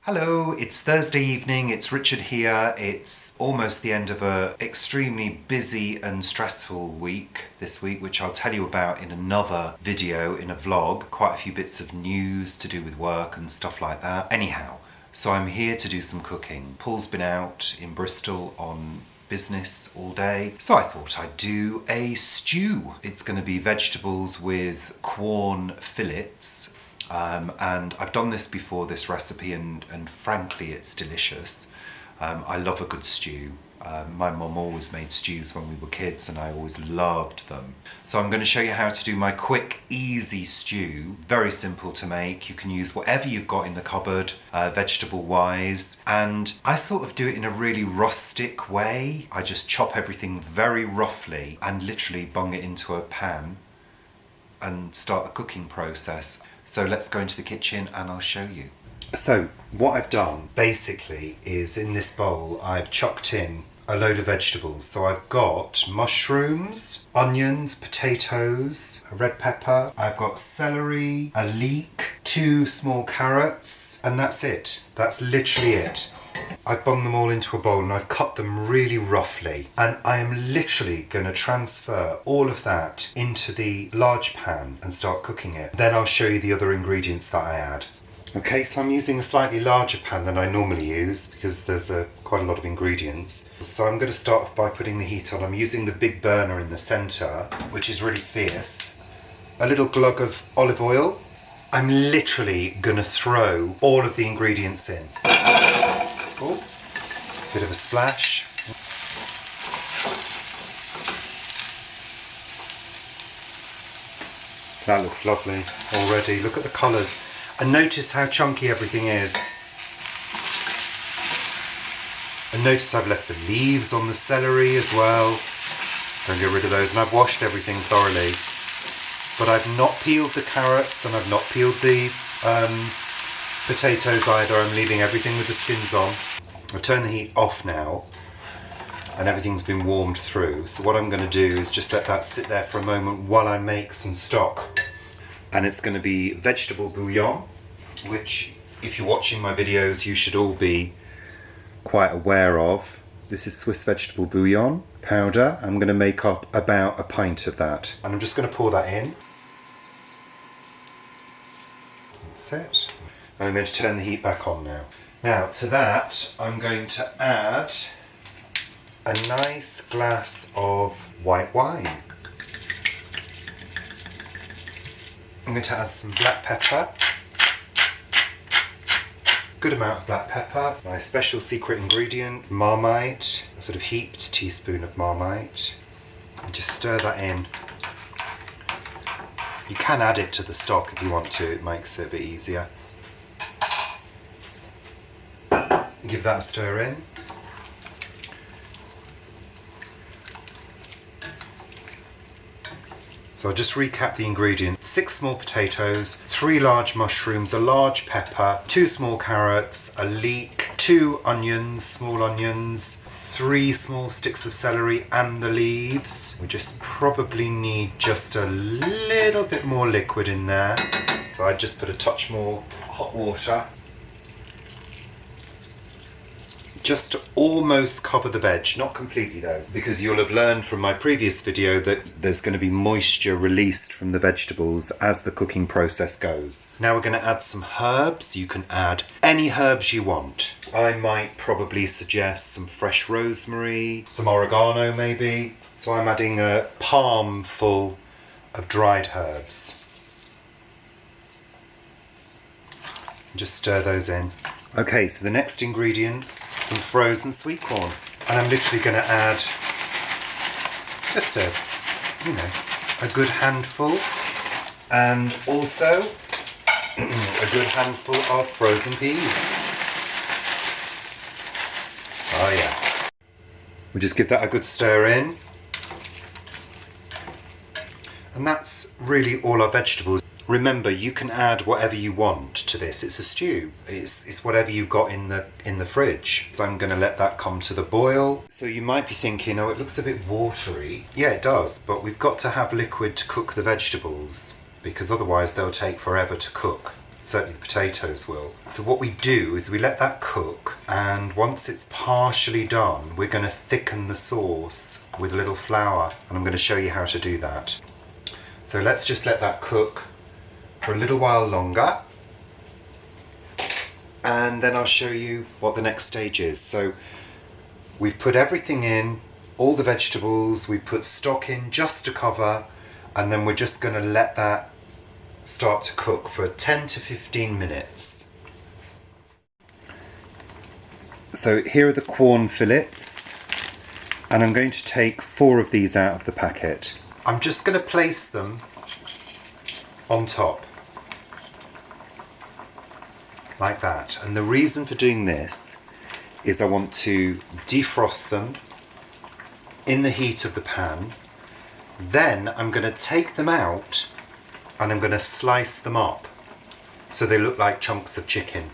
Hello, it's Thursday evening, it's Richard here. It's almost the end of a extremely busy and stressful week this week, which I'll tell you about in another video, in a vlog. Quite a few bits of news to do with work and stuff like that. Anyhow, so I'm here to do some cooking. Paul's been out in Bristol on business all day, so I thought I'd do a stew. It's going to be vegetables with Quorn Fillets. And I've done this before, this recipe, and frankly it's delicious. I love a good stew. My mum always made stews when we were kids and I always loved them. So I'm going to show you how to do my quick, easy stew. Very simple to make. You can use whatever you've got in the cupboard, vegetable-wise. And I sort of do it in a really rustic way. I just chop everything very roughly and literally bung it into a pan and start the cooking process. So let's go into the kitchen and I'll show you. So what I've done basically is in this bowl I've chucked in a load of vegetables. So I've got mushrooms, onions, potatoes, a red pepper, I've got celery, a leek, 2 small carrots, and that's it. That's literally it. I've bunged them all into a bowl and I've cut them really roughly, and I am literally going to transfer all of that into the large pan and start cooking it. Then I'll show you the other ingredients that I add. Okay, so I'm using a slightly larger pan than I normally use because there's quite a lot of ingredients. So I'm going to start off by putting the heat on. I'm using the big burner in the centre, which is really fierce. A little glug of olive oil. I'm literally going to throw all of the ingredients in. Oh, bit of a splash. That looks lovely already. Look at the colours. And notice how chunky everything is. And notice I've left the leaves on the celery as well. Don't get rid of those. And I've washed everything thoroughly. But I've not peeled the carrots and I've not peeled the potatoes either. I'm leaving everything with the skins on. I've turned the heat off now and everything's been warmed through. So what I'm going to do is just let that sit there for a moment while I make some stock. And it's going to be vegetable bouillon, which if you're watching my videos you should all be quite aware of. This is Swiss vegetable bouillon powder. I'm going to make up about a pint of that. And I'm just going to pour that in. That's it. And I'm going to turn the heat back on now. Now to that I'm going to add a nice glass of white wine. I'm going to add some black pepper. Good amount of black pepper. My special secret ingredient, Marmite. A sort of heaped teaspoon of Marmite. And just stir that in. You can add it to the stock if you want to, it makes it a bit easier. Give that a stir in. So I'll just recap the ingredients. 6 small potatoes, 3 large mushrooms, a large pepper, 2 small carrots, a leek, 2 onions, small onions, 3 small sticks of celery and the leaves. We just probably need just a little bit more liquid in there. So I just put a touch more hot water. Just to almost cover the veg, not completely though, because you'll have learned from my previous video that there's going to be moisture released from the vegetables as the cooking process goes. Now we're going to add some herbs. You can add any herbs you want. I might probably suggest some fresh rosemary, some oregano maybe. So I'm adding a palm full of dried herbs. Just stir those in. Okay, so the next ingredients, some frozen sweet corn. And I'm literally going to add just a good handful. And also a good handful of frozen peas. Oh yeah. We'll just give that a good stir in. And that's really all our vegetables. Remember, you can add whatever you want to this. It's a stew. It's whatever you've got in the fridge. So I'm going to let that come to the boil. So you might be thinking, oh, it looks a bit watery. Yeah, it does, but we've got to have liquid to cook the vegetables because otherwise they'll take forever to cook. Certainly the potatoes will. So what we do is we let that cook, and once it's partially done, we're going to thicken the sauce with a little flour, and I'm going to show you how to do that. So let's just let that cook for a little while longer, and then I'll show you what the next stage is. So we've put everything in, all the vegetables, we put stock in just to cover, and then we're just going to let that start to cook for 10 to 15 minutes. So here are the Quorn fillets, and I'm going to take 4 of these out of the packet. I'm just going to place them on top like that, and the reason for doing this is I want to defrost them in the heat of the pan. Then I'm going to take them out and I'm going to slice them up so they look like chunks of chicken.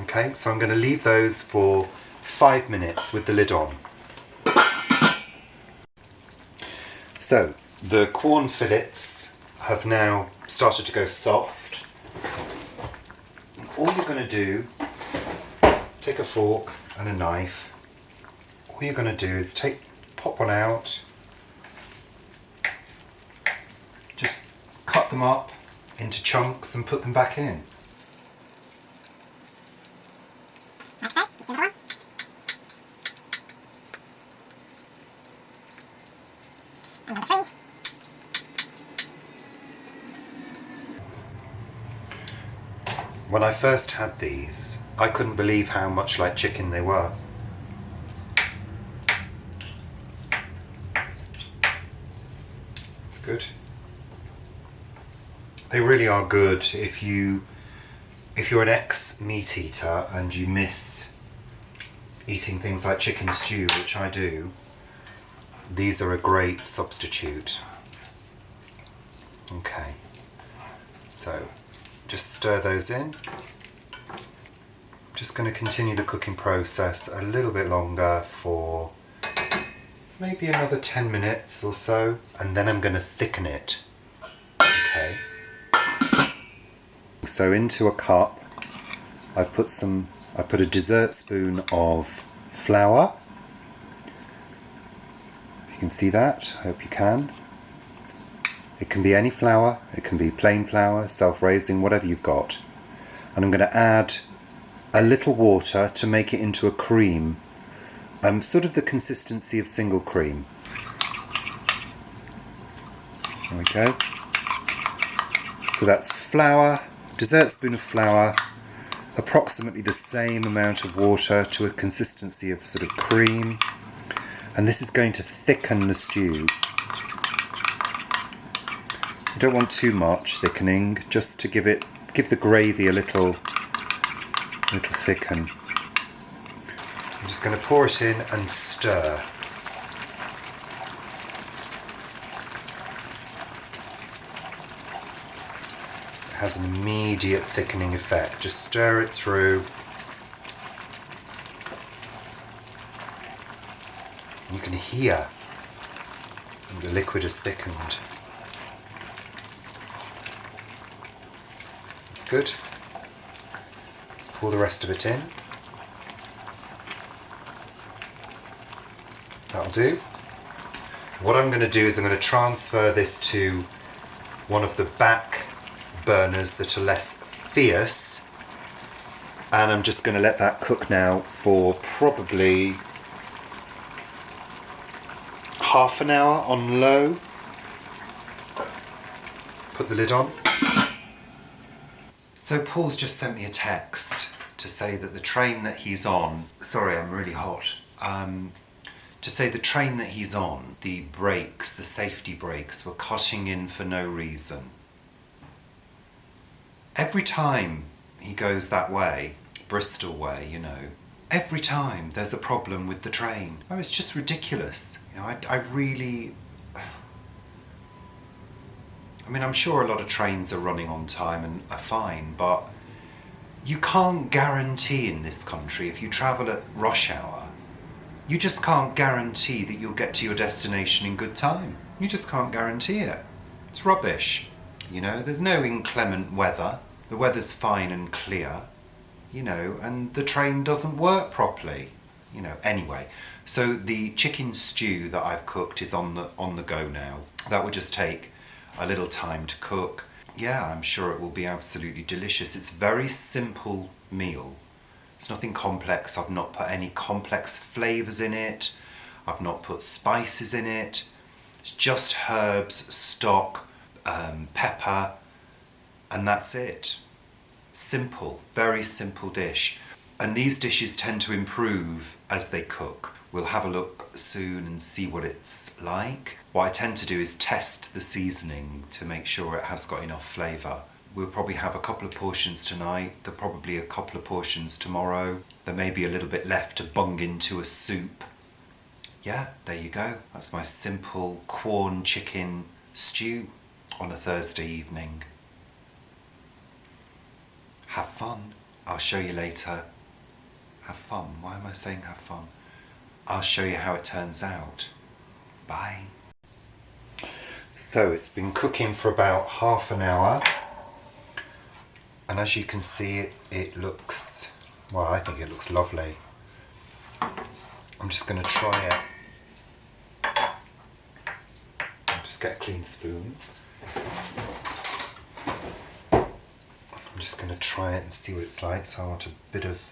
Okay, so I'm going to leave those for 5 minutes with the lid on. So the Quorn fillets have now started to go soft. All you're going to do, take a fork and a knife. All you're going to do is pop one out, just cut them up into chunks and put them back in. When I first had these, I couldn't believe how much like chicken they were. It's good. They really are good if you're an ex-meat eater and you miss eating things like chicken stew, which I do. These are a great substitute. Okay, so just stir those in. Just going to continue the cooking process a little bit longer for maybe another 10 minutes or so, and then I'm going to thicken it. Okay. So into a cup, I put a dessert spoon of flour. If you can see that, I hope you can. It can be any flour, it can be plain flour, self-raising, whatever you've got. And I'm going to add a little water to make it into a cream, sort of the consistency of single cream. There we go. So that's flour, dessert spoon of flour, approximately the same amount of water to a consistency of sort of cream, and this is going to thicken the stew. You don't want too much thickening, just to give the gravy a little thicken. I'm just going to pour it in and stir. It has an immediate thickening effect. Just stir it through. You can hear the liquid has thickened. That's good. Let's pour the rest of it in. That'll do. What I'm going to do is I'm going to transfer this to one of the back burners that are less fierce, and I'm just going to let that cook now for probably half an hour on low. Put the lid on. So Paul's just sent me a text to say that the train that he's on, sorry, I'm really hot, to say the train that he's on, the brakes, the safety brakes, were cutting in for no reason. Every time he goes that way, Bristol way, you know, every time there's a problem with the train. Oh, it's just ridiculous. You know, I really... I mean, I'm sure a lot of trains are running on time and are fine, but you can't guarantee in this country, if you travel at rush hour, you just can't guarantee that you'll get to your destination in good time. You just can't guarantee it. It's rubbish. You know, there's no inclement weather. the weather's fine and clear, you know, and the train doesn't work properly, you know. Anyway, so the chicken stew that I've cooked is on the go now. That will just take a little time to cook. Yeah, I'm sure it will be absolutely delicious. It's a very simple meal. It's nothing complex. I've not put any complex flavours in it. I've not put spices in it. It's just herbs, stock, pepper, and that's it. Simple, very simple dish. And these dishes tend to improve as they cook. We'll have a look soon and see what it's like. What I tend to do is test the seasoning to make sure it has got enough flavour. We'll probably have a couple of portions tonight. There'll probably a couple of portions tomorrow. There may be a little bit left to bung into a soup. Yeah, there you go. That's my simple Quorn chicken stew on a Thursday evening. Have fun. I'll show you later. Have fun. Why am I saying have fun? I'll show you how it turns out. Bye. So it's been cooking for about half an hour. And as you can see, it looks, well, I think it looks lovely. I'm just going to try it. I'll just get a clean spoon. I'm just going to try it and see what it's like. So I want a bit of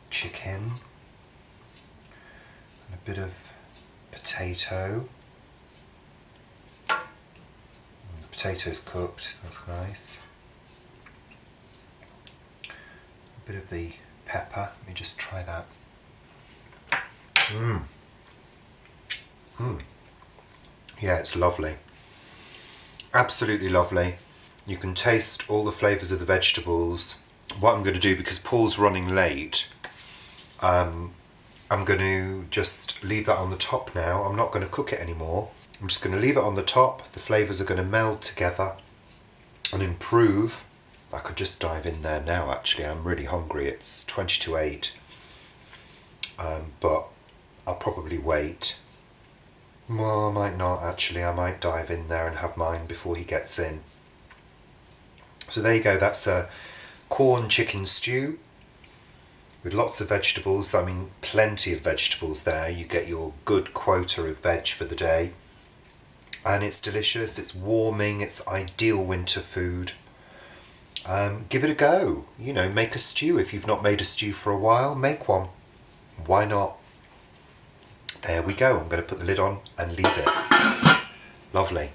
chicken and a bit of potato. And the potato's cooked, that's nice. A bit of the pepper, let me just try that. Yeah, it's lovely. Absolutely lovely. You can taste all the flavours of the vegetables. What I'm going to do, because Paul's running late, I'm going to just leave that on the top now. I'm not going to cook it anymore. I'm just going to leave it on the top. The flavours are going to meld together and improve. I could just dive in there now, actually. I'm really hungry. It's 20 to 8. But I'll probably wait. Well, I might not, actually. I might dive in there and have mine before he gets in. So there you go. That's a Quorn chicken stew with lots of vegetables. I mean, plenty of vegetables there. You get your good quota of veg for the day. And it's delicious. It's warming. It's ideal winter food. Give it a go. You know, make a stew. If you've not made a stew for a while, make one. Why not? There we go. I'm going to put the lid on and leave it. Lovely.